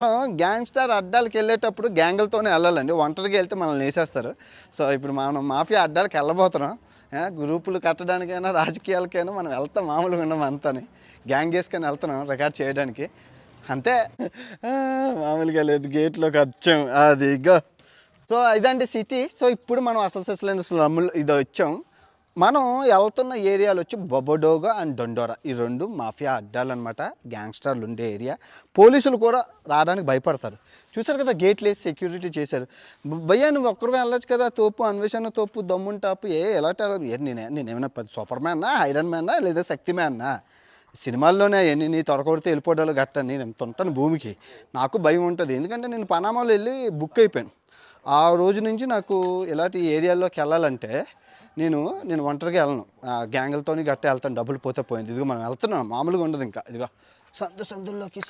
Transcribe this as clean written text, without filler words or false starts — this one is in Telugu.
మనం గ్యాంగ్స్టర్ అడ్డాలకు వెళ్ళేటప్పుడు గ్యాంగులతోనే వెళ్ళాలండి. ఒంటరిగా వెళ్తే మనల్ని వేసేస్తారు. సో ఇప్పుడు మనం మాఫియా అడ్డాలకు వెళ్ళబోతున్నాం. గ్రూపులు కట్టడానికైనా రాజకీయాలకైనా మనం వెళ్తాం, మామూలుగా ఉన్నాం అంతని గ్యాంగ్ వేసుకొని వెళ్తున్నాం రికార్డ్ చేయడానికి అంతే. మామూలుగా లేదు, గేట్లోకి వచ్చాం అదిగో. సో ఇదండి సిటీ. సో ఇప్పుడు మనం అసలు సిసలైన స్లమ్ములు ఇది వచ్చాం. మనం వెళ్తున్న ఏరియాలు వచ్చి బొబొడోగా అండ్ డొండోరా, ఈ రెండు మాఫియా అడ్డాలు అనమాట, గ్యాంగ్స్టర్లు ఉండే ఏరియా. పోలీసులు కూడా రావడానికి భయపడతారు. చూసారు కదా, గేట్లు వేసి సెక్యూరిటీ చేశారు. భయ్యా నువ్వు ఒక్కరు వెళ్ళొచ్చు కదా, తోపు అన్వేషణ తోపు దమ్మున్ టాపు ఎలాంటి నేనేమైనా సూపర్ మ్యాన్నా, ఐరన్ మ్యాన్నా, లేదా శక్తి మ్యాన్నా? సినిమాల్లోనే నీ త్వరకొడితే వెళ్ళిపోవడాలు గట్టని నేను ఎంత ఉంటాను భూమికి. నాకు భయం ఉంటుంది, ఎందుకంటే నేను పనామాలో వెళ్ళి బుక్ అయిపోయాను. ఆ రోజు నుంచి నాకు ఇలాంటి ఏరియాల్లోకి వెళ్ళాలంటే నేను ఒంటరిగా వెళ్ళను, గ్యాంగులతో గట్ట వెళ్తాను. డబ్బులు పోతే పోయింది. ఇదిగో మనం వెళ్తున్నాం, మామూలుగా ఉండదు ఇంకా. ఇదిగో సందుల్లోకి